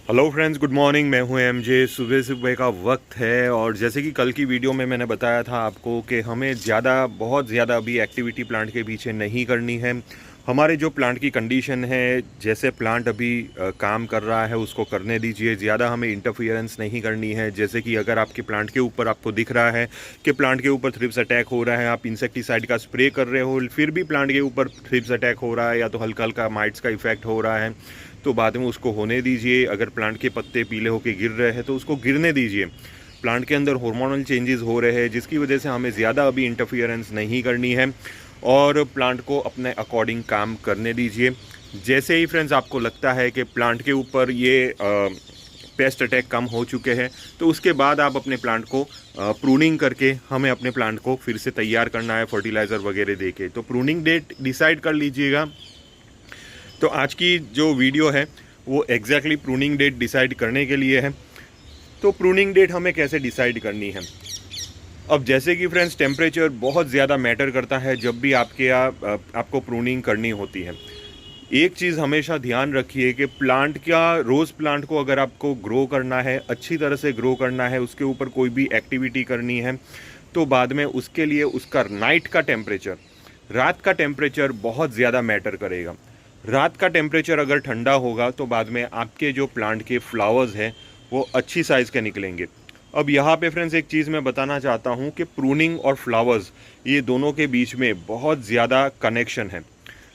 Hello friends, good morning. मैं हूं MJ. सुबह सुबह का वक्त है और जैसे कि कल की वीडियो में मैंने बताया था आपको कि हमें बहुत ज़्यादा अभी एक्टिविटी प्लांट के पीछे नहीं करनी है। हमारे जो प्लांट की कंडीशन है, जैसे प्लांट अभी काम कर रहा है उसको करने दीजिए। ज़्यादा हमें इंटरफियरेंस नहीं करनी है। जैसे कि अगर आपके प्लांट के ऊपर आपको दिख रहा है कि प्लांट के ऊपर थ्रिप्स अटैक हो रहा है, आप इंसेक्टिसाइड का स्प्रे कर रहे हो, फिर भी प्लांट के ऊपर थ्रिप्स अटैक हो रहा है या तो हल्का हल्का माइट्स का इफेक्ट हो रहा है, तो बाद में उसको होने दीजिए। अगर प्लांट के पत्ते पीले होकर गिर रहे हैं तो उसको गिरने दीजिए। प्लांट के अंदर हार्मोनल चेंजेस हो रहे हैं जिसकी वजह से हमें ज़्यादा अभी इंटरफियरेंस नहीं करनी है और प्लांट को अपने अकॉर्डिंग काम करने दीजिए। जैसे ही फ्रेंड्स आपको लगता है कि प्लांट के ऊपर ये पेस्ट अटैक कम हो चुके हैं तो उसके बाद आप अपने प्लांट को प्रूनिंग करके हमें अपने प्लांट को फिर से तैयार करना है फर्टिलाइज़र वगैरह देके। तो प्रूनिंग डेट डिसाइड कर लीजिएगा। तो आज की जो वीडियो है वो एग्जैक्टली प्रूनिंग डेट डिसाइड करने के लिए है। तो प्रूनिंग डेट हमें कैसे डिसाइड करनी है? अब जैसे कि फ्रेंड्स टेम्परेचर बहुत ज़्यादा मैटर करता है जब भी आपको प्रूनिंग करनी होती है। एक चीज़ हमेशा ध्यान रखिए कि रोज़ प्लांट को अगर आपको ग्रो करना है, अच्छी तरह से ग्रो करना है, उसके ऊपर कोई भी एक्टिविटी करनी है, तो बाद में उसके लिए उसका नाइट का टेम्परेचर, रात का टेम्परेचर बहुत ज़्यादा मैटर करेगा। रात का टेम्परेचर अगर ठंडा होगा तो बाद में आपके जो प्लांट के फ्लावर्स हैं वो अच्छी साइज़ के निकलेंगे। अब यहाँ पे फ्रेंड्स एक चीज़ मैं बताना चाहता हूँ कि प्रूनिंग और फ्लावर्स, ये दोनों के बीच में बहुत ज़्यादा कनेक्शन है।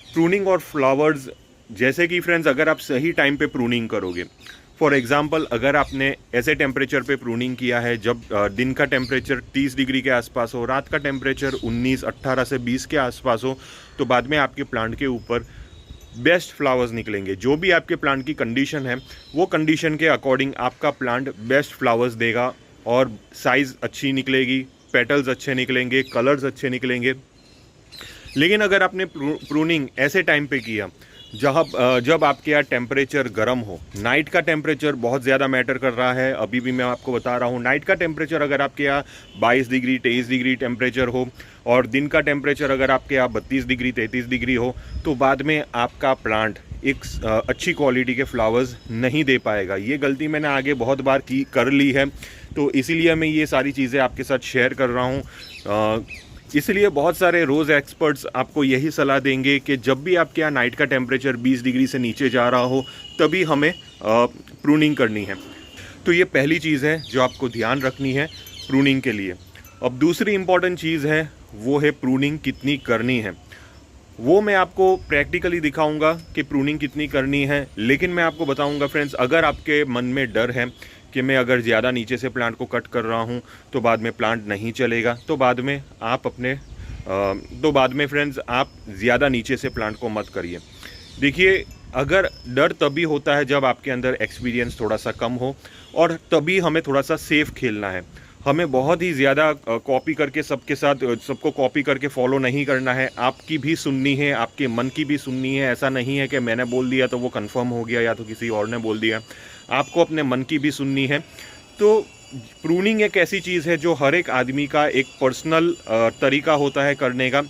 प्रूनिंग और फ्लावर्स, जैसे कि फ्रेंड्स अगर आप सही टाइम पे प्रूनिंग करोगे, फॉर एग्जांपल अगर आपने ऐसे टेम्परेचर पे प्रूनिंग किया है जब दिन का टेम्परेचर 30 डिग्री के आसपास हो, रात का टेम्परेचर 18 से 20 के आसपास हो, तो बाद में आपके प्लांट के ऊपर बेस्ट फ्लावर्स निकलेंगे। जो भी आपके प्लांट की कंडीशन है वो कंडीशन के अकॉर्डिंग आपका प्लांट बेस्ट फ्लावर्स देगा और साइज़ अच्छी निकलेगी, पेटल्स अच्छे निकलेंगे, कलर्स अच्छे निकलेंगे। लेकिन अगर आपने प्रूनिंग ऐसे टाइम पे किया जब आपके यहाँ टेम्परेचर गर्म हो, नाइट का टेम्परेचर बहुत ज़्यादा मैटर कर रहा है। अभी भी मैं आपको बता रहा हूँ, नाइट का टेम्परेचर अगर आपके यहाँ 22 डिग्री 23 डिग्री टेम्परेचर हो और दिन का टेम्परेचर अगर आपके यहाँ 32 डिग्री 33 डिग्री हो, तो बाद में आपका प्लांट एक अच्छी क्वालिटी के फ्लावर्स नहीं दे पाएगा। ये गलती मैंने आगे बहुत बार कर ली है, तो इसीलिए मैं ये सारी चीज़ें आपके साथ शेयर कर रहा हूँ। इसलिए बहुत सारे रोज़ एक्सपर्ट्स आपको यही सलाह देंगे कि जब भी आपके यहाँ नाइट का टेम्परेचर 20 डिग्री से नीचे जा रहा हो तभी हमें प्रूनिंग करनी है। तो ये पहली चीज़ है जो आपको ध्यान रखनी है प्रूनिंग के लिए। अब दूसरी इम्पॉर्टेंट चीज़ है वो है प्रूनिंग कितनी करनी है। वो मैं आपको प्रैक्टिकली दिखाऊंगा कि प्रूनिंग कितनी करनी है। लेकिन मैं आपको बताऊंगा फ्रेंड्स, अगर आपके मन में डर है कि मैं अगर ज़्यादा नीचे से प्लांट को कट कर रहा हूँ तो बाद में प्लांट नहीं चलेगा, तो बाद में फ्रेंड्स आप ज़्यादा नीचे से प्लांट को मत करिए। देखिए, अगर डर तभी होता है जब आपके अंदर एक्सपीरियंस थोड़ा सा कम हो, और तभी हमें थोड़ा सा सेफ खेलना है। हमें बहुत ही ज़्यादा कॉपी करके सबको कॉपी करके फॉलो नहीं करना है। आपकी भी सुननी है, आपके मन की भी सुननी है। ऐसा नहीं है कि मैंने बोल दिया तो वो कंफर्म हो गया या तो किसी और ने बोल दिया। आपको अपने मन की भी सुननी है। तो प्रूनिंग एक ऐसी चीज़ है जो हर एक आदमी का एक पर्सनल तरीका होता है करने का,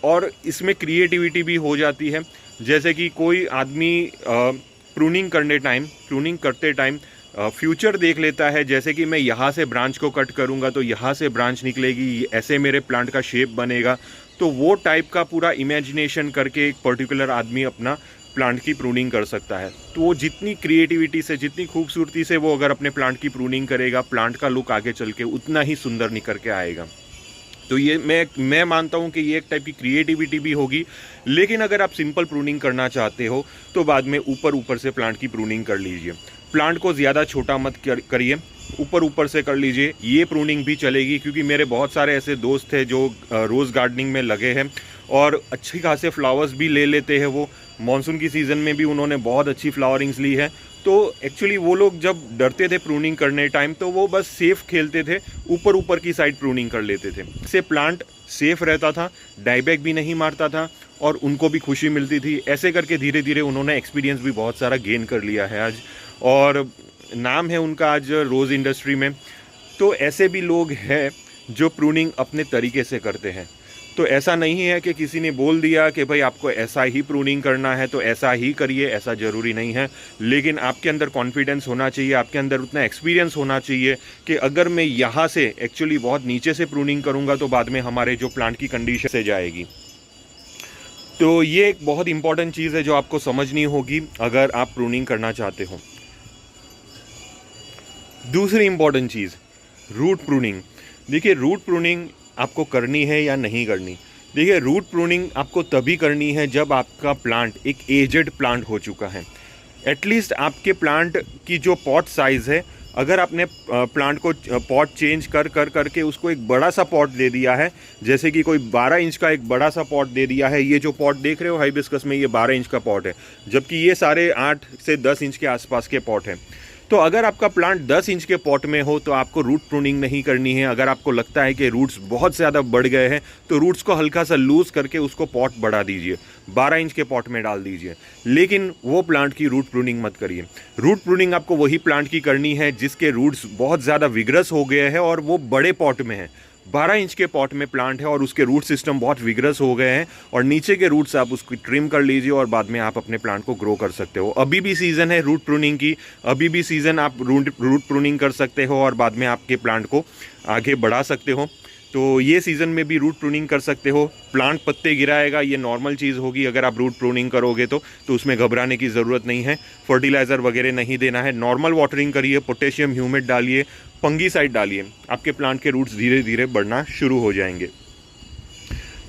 और इसमें क्रिएटिविटी भी हो जाती है। जैसे कि कोई आदमी प्रूनिंग करते टाइम फ्यूचर देख लेता है, जैसे कि मैं यहाँ से ब्रांच को कट करूँगा तो यहाँ से ब्रांच निकलेगी, ऐसे मेरे प्लांट का शेप बनेगा। तो वो टाइप का पूरा इमेजिनेशन करके एक पर्टिकुलर आदमी अपना प्लांट की प्रूनिंग कर सकता है। तो वो जितनी क्रिएटिविटी से, जितनी खूबसूरती से वो अगर अपने प्लांट की प्रूनिंग करेगा, प्लांट का लुक आगे चल के उतना ही सुंदर निकल के आएगा। तो ये मैं मानता हूँ कि ये एक टाइप की क्रिएटिविटी भी होगी। लेकिन अगर आप सिंपल प्रूनिंग करना चाहते हो तो बाद में ऊपर से प्लांट की प्रूनिंग कर लीजिए। प्लांट को ज़्यादा छोटा मत करिए, ऊपर से कर लीजिए। ये प्रूनिंग भी चलेगी, क्योंकि मेरे बहुत सारे ऐसे दोस्त हैं जो रोज़ गार्डनिंग में लगे हैं और अच्छी खासे फ्लावर्स भी ले लेते हैं। वो मानसून की सीज़न में भी उन्होंने बहुत अच्छी फ्लावरिंग्स ली है। तो एक्चुअली वो लोग जब डरते थे प्रूनिंग करने टाइम तो वो बस सेफ खेलते थे, ऊपर की साइड प्रूनिंग कर लेते थे। इससे प्लांट सेफ रहता था, डाईबैक भी नहीं मारता था और उनको भी खुशी मिलती थी। ऐसे करके धीरे धीरे उन्होंने एक्सपीरियंस भी बहुत सारा गेन कर लिया है आज, और नाम है उनका आज रोज़ इंडस्ट्री में। तो ऐसे भी लोग हैं जो प्रूनिंग अपने तरीके से करते हैं। तो ऐसा नहीं है कि किसी ने बोल दिया कि भाई आपको ऐसा ही प्रूनिंग करना है तो ऐसा ही करिए, ऐसा ज़रूरी नहीं है। लेकिन आपके अंदर कॉन्फिडेंस होना चाहिए, आपके अंदर उतना एक्सपीरियंस होना चाहिए कि अगर मैं यहाँ से एक्चुअली बहुत नीचे से प्रूनिंग करूँगा तो बाद में हमारे जो प्लांट की कंडीशन से जाएगी। तो ये एक बहुत इंपॉर्टेंट चीज़ है जो आपको समझनी होगी अगर आप प्रूनिंग करना चाहते हो। दूसरी इंपॉर्टेंट चीज़, रूट प्रूनिंग। देखिए, रूट प्रूनिंग आपको करनी है या नहीं करनी। देखिए, रूट प्रूनिंग आपको तभी करनी है जब आपका प्लांट एक एजेड प्लांट हो चुका है। एटलीस्ट आपके प्लांट की जो पॉट साइज़ है, अगर आपने प्लांट को पॉट चेंज करके उसको एक बड़ा सा पॉट दे दिया है, जैसे कि कोई 12 इंच का एक बड़ा सा पॉट दे दिया है। ये जो पॉट देख रहे हो हाइबिस्कस में, ये 12 इंच का पॉट है, जबकि ये सारे 8 से 10 इंच के आसपास के पॉट हैं। तो अगर आपका प्लांट 10 इंच के पॉट में हो तो आपको रूट प्रूनिंग नहीं करनी है। अगर आपको लगता है कि रूट्स बहुत ज़्यादा बढ़ गए हैं तो रूट्स को हल्का सा लूज़ करके उसको पॉट बढ़ा दीजिए, 12 इंच के पॉट में डाल दीजिए। लेकिन वो प्लांट की रूट प्रूनिंग मत करिए। रूट प्रूनिंग आपको वही प्लांट की करनी है जिसके रूट्स बहुत ज़्यादा विग्रस हो गए हैं और वो बड़े पॉट में है। 12 इंच के पॉट में प्लांट है और उसके रूट सिस्टम बहुत विग्रस हो गए हैं और नीचे के रूट्स आप उसको ट्रिम कर लीजिए और बाद में आप अपने प्लांट को ग्रो कर सकते हो। अभी भी सीज़न है रूट प्रूनिंग की, अभी भी सीज़न आप रूट प्रूनिंग कर सकते हो और बाद में आपके प्लांट को आगे बढ़ा सकते हो। तो ये सीज़न में भी रूट प्रूनिंग कर सकते हो। प्लांट पत्ते गिराएगा, ये नॉर्मल चीज़ होगी अगर आप रूट प्रूनिंग करोगे तो उसमें घबराने की ज़रूरत नहीं है। फर्टिलाइज़र वगैरह नहीं देना है, नॉर्मल वाटरिंग करिए, पोटेशियम ह्यूमिड डालिए, फंगीसाइड डालिए, आपके प्लांट के रूट्स धीरे धीरे बढ़ना शुरू हो जाएंगे।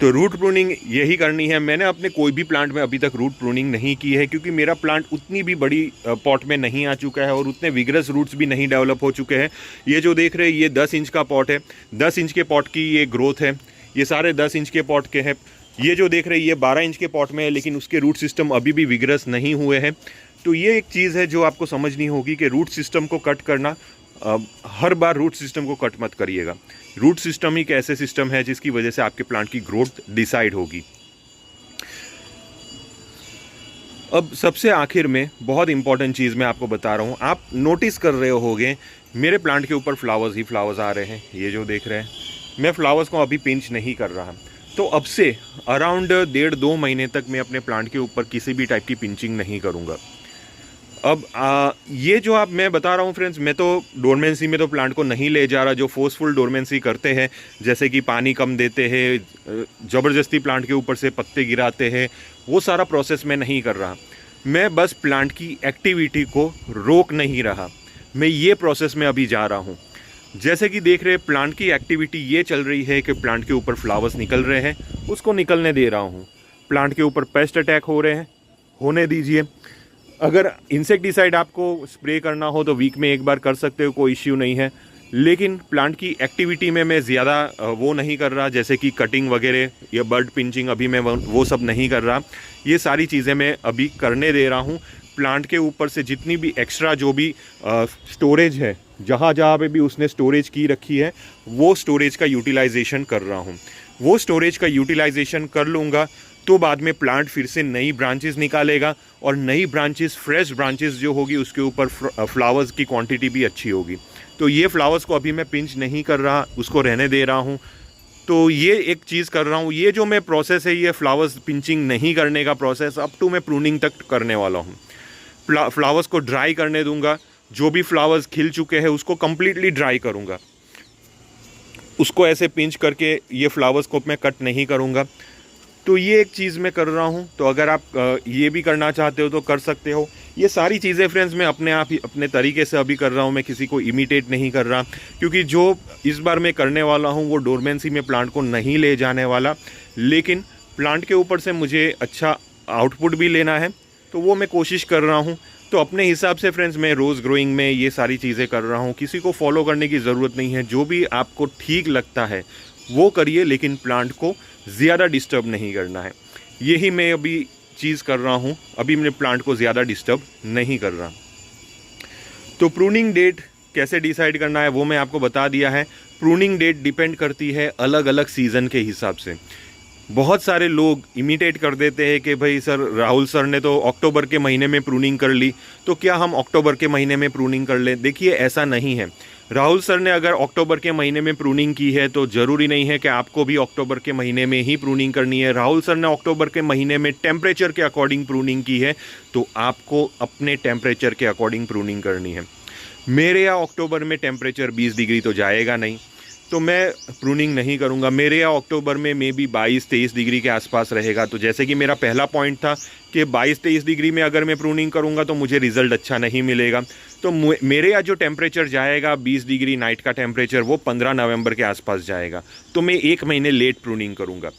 तो रूट प्रूनिंग यही करनी है। मैंने अपने कोई भी प्लांट में अभी तक रूट प्रूनिंग नहीं की है क्योंकि मेरा प्लांट उतनी भी बड़ी पॉट में नहीं आ चुका है और उतने विग्रस रूट्स भी नहीं डेवलप हो चुके हैं। ये जो देख रहे हैं ये 10 इंच का पॉट है, 10 इंच के पॉट की ये ग्रोथ है, ये सारे 10 इंच के पॉट के हैं। ये जो देख रहे हैं ये 12 इंच के पॉट में है लेकिन उसके रूट सिस्टम अभी भी विग्रस नहीं हुए हैं। तो ये एक चीज़ है जो आपको समझनी होगी कि रूट सिस्टम को कट करना, हर बार रूट सिस्टम को कट मत करिएगा। रूट सिस्टम ही एक ऐसे सिस्टम है जिसकी वजह से आपके प्लांट की ग्रोथ डिसाइड होगी। अब सबसे आखिर में बहुत इंपॉर्टेंट चीज़ मैं आपको बता रहा हूँ। आप नोटिस कर रहे होगे मेरे प्लांट के ऊपर फ्लावर्स ही फ्लावर्स आ रहे हैं। ये जो देख रहे हैं, मैं फ्लावर्स को अभी पिंच नहीं कर रहा। तो अब से अराउंड 1.5-2 महीने तक मैं अपने प्लांट के ऊपर किसी भी टाइप की पिंचिंग नहीं करूँगा। अब ये जो आप मैं बता रहा हूँ फ्रेंड्स, मैं तो डोरमेंसी में तो प्लांट को नहीं ले जा रहा। जो फोर्सफुल डोरमेंसी करते हैं, जैसे कि पानी कम देते हैं, ज़बरदस्ती प्लांट के ऊपर से पत्ते गिराते हैं, वो सारा प्रोसेस मैं नहीं कर रहा। मैं बस प्लांट की एक्टिविटी को रोक नहीं रहा, मैं ये प्रोसेस में अभी जा रहा हूँ। जैसे कि देख रहे हैं प्लांट की एक्टिविटी ये चल रही है कि प्लांट के ऊपर फ्लावर्स निकल रहे हैं, उसको निकलने दे रहा हूँ। प्लांट के ऊपर पेस्ट अटैक हो रहे हैं, होने दीजिए। अगर इंसेक्टिसाइड आपको स्प्रे करना हो तो वीक में एक बार कर सकते हो, कोई इश्यू नहीं है। लेकिन प्लांट की एक्टिविटी में मैं ज़्यादा वो नहीं कर रहा, जैसे कि कटिंग वगैरह या बर्ड पिंचिंग, अभी मैं वो सब नहीं कर रहा। ये सारी चीज़ें मैं अभी करने दे रहा हूँ। प्लांट के ऊपर से जितनी भी एक्स्ट्रा जो भी स्टोरेज है, जहाँ जहाँ पे भी उसने स्टोरेज की रखी है, वो स्टोरेज का यूटिलाइजेशन कर रहा हूँ। वो स्टोरेज का यूटिलाइजेशन कर लूँगा तो बाद में प्लांट फिर से नई ब्रांचेस निकालेगा और नई ब्रांचेस, फ्रेश ब्रांचेस जो होगी उसके ऊपर फ्लावर्स की क्वांटिटी भी अच्छी होगी। तो ये फ्लावर्स को अभी मैं पिंच नहीं कर रहा, उसको रहने दे रहा हूँ। तो ये एक चीज़ कर रहा हूँ। ये जो मैं प्रोसेस है, ये फ्लावर्स पिंचिंग नहीं करने का प्रोसेस अप टू मैं प्रूनिंग तक करने वाला हूँ। फ्लावर्स को ड्राई करने दूंगा, जो भी फ्लावर्स खिल चुके हैं उसको कम्प्लीटली ड्राई करूँगा, उसको ऐसे पिंच करके ये फ्लावर्स को मैं कट नहीं करूँगा। तो ये एक चीज़ मैं कर रहा हूँ। तो अगर आप ये भी करना चाहते हो तो कर सकते हो। ये सारी चीज़ें फ्रेंड्स मैं अपने आप ही अपने तरीके से अभी कर रहा हूँ, मैं किसी को इमिटेट नहीं कर रहा, क्योंकि जो इस बार मैं करने वाला हूँ वो डोरमेंसी में प्लांट को नहीं ले जाने वाला। लेकिन प्लांट के ऊपर से मुझे अच्छा आउटपुट भी लेना है, तो वो मैं कोशिश कर रहा हूँ। तो अपने हिसाब से फ्रेंड्स मैं रोज़ ग्रोइंग में ये सारी चीज़ें कर रहा हूँ। किसी को फॉलो करने की ज़रूरत नहीं है, जो भी आपको ठीक लगता है वो करिए, लेकिन प्लांट को ज़्यादा डिस्टर्ब नहीं करना है। यही मैं अभी चीज़ कर रहा हूँ। अभी मैंने प्लांट को ज़्यादा डिस्टर्ब नहीं कर रहा। तो प्रूनिंग डेट कैसे डिसाइड करना है वो मैं आपको बता दिया है। प्रूनिंग डेट डिपेंड करती है अलग अलग सीज़न के हिसाब से। बहुत सारे लोग इमिटेट कर देते हैं कि भाई सर, राहुल सर ने तो अक्टूबर के महीने में प्रूनिंग कर ली, तो क्या हम अक्टूबर के महीने में प्रूनिंग कर लें? देखिए, ऐसा नहीं है। राहुल सर ने अगर अक्टूबर के महीने में प्रूनिंग की है तो ज़रूरी नहीं है कि आपको भी अक्टूबर के महीने में ही प्रूनिंग करनी है। राहुल सर ने अक्टूबर के महीने में टेम्परेचर के अकॉर्डिंग प्रूनिंग की है, तो आपको अपने टेम्परेचर के अकॉर्डिंग प्रूनिंग करनी है। मेरे यहाँ अक्टूबर में टेम्परेचर 20 डिग्री तो जाएगा नहीं, तो मैं प्रूनिंग नहीं करूंगा। मेरे यहाँ अक्टूबर में मे बी 22-23 डिग्री के आसपास रहेगा। तो जैसे कि मेरा पहला पॉइंट था कि 22-23 डिग्री में अगर मैं प्रूनिंग करूंगा तो मुझे रिजल्ट अच्छा नहीं मिलेगा। तो मेरे यहाँ जो टेम्परेचर जाएगा 20 डिग्री नाइट का टेम्परेचर, वो 15 नवंबर के आसपास जाएगा। तो मैं 1 महीने लेट प्रूनिंग करूँगा।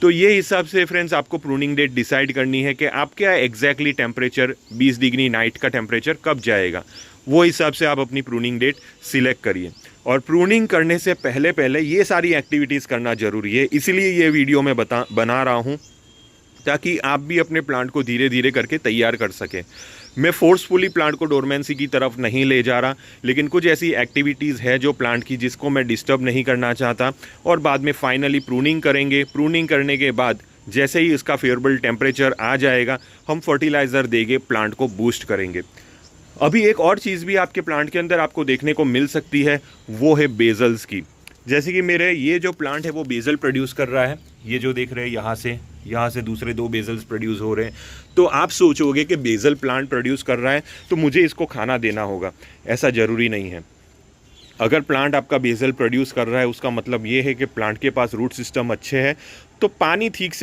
तो ये हिसाब से फ्रेंड्स आपको प्रूनिंग डेट डिसाइड करनी है कि आपके यहाँ एग्जैक्टली टेम्परेचर 20 डिग्री नाइट का टेम्परेचर कब जाएगा। वो हिसाब से आप अपनी प्रूनिंग डेट सिलेक्ट करिए। और प्रूनिंग करने से पहले ये सारी एक्टिविटीज़ करना ज़रूरी है। इसीलिए ये वीडियो मैं बना रहा हूँ, ताकि आप भी अपने प्लांट को धीरे धीरे करके तैयार कर सकें। मैं फोर्सफुली प्लांट को डोरमेंसी की तरफ नहीं ले जा रहा, लेकिन कुछ ऐसी एक्टिविटीज़ है जो प्लांट की जिसको मैं डिस्टर्ब नहीं करना चाहता। और बाद में फाइनली प्रूनिंग करेंगे। प्रूनिंग करने के बाद जैसे ही इसका फेवरेबल टेम्परेचर आ जाएगा, हम फर्टिलाइज़र देके प्लांट को बूस्ट करेंगे। अभी एक और चीज़ भी आपके प्लांट के अंदर आपको देखने को मिल सकती है, वो है बेजल्स की। जैसे कि मेरे ये जो प्लांट है वो बेजल प्रोड्यूस कर रहा है। ये जो देख रहे हैं, यहाँ से दूसरे 2 बेजल्स प्रोड्यूस हो रहे हैं। तो आप सोचोगे कि बेजल प्लांट प्रोड्यूस कर रहा है तो मुझे इसको खाना देना होगा। ऐसा ज़रूरी नहीं है। अगर प्लांट आपका बेजल प्रोड्यूस कर रहा है, उसका मतलब ये है कि प्लांट के पास रूट सिस्टम अच्छे हैं। तो पानी ठीक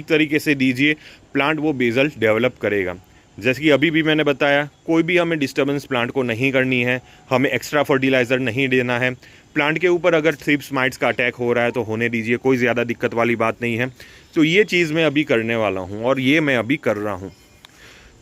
तरीके से दीजिए, प्लांट वो बेजल डेवलप करेगा। जैसे कि अभी भी मैंने बताया, कोई भी हमें डिस्टर्बेंस प्लांट को नहीं करनी है, हमें एक्स्ट्रा फर्टिलाइज़र नहीं देना है। प्लांट के ऊपर अगर थ्रिप्स माइट्स का अटैक हो रहा है तो होने दीजिए, कोई ज़्यादा दिक्कत वाली बात नहीं है। तो ये चीज़ मैं अभी करने वाला हूँ और ये मैं अभी कर रहा हूँ।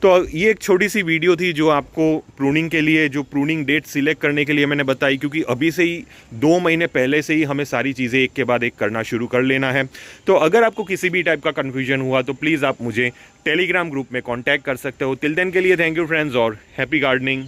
तो ये एक छोटी सी वीडियो थी जो आपको प्रूनिंग के लिए, जो प्रूनिंग डेट सिलेक्ट करने के लिए मैंने बताई, क्योंकि अभी से ही 2 महीने पहले से ही हमें सारी चीज़ें एक के बाद एक करना शुरू कर लेना है। तो अगर आपको किसी भी टाइप का कन्फ्यूजन हुआ तो प्लीज़ आप मुझे टेलीग्राम ग्रुप में कॉन्टैक्ट कर सकते हो। टिल देन के लिए थैंक यू फ्रेंड्स और हैप्पी गार्डनिंग।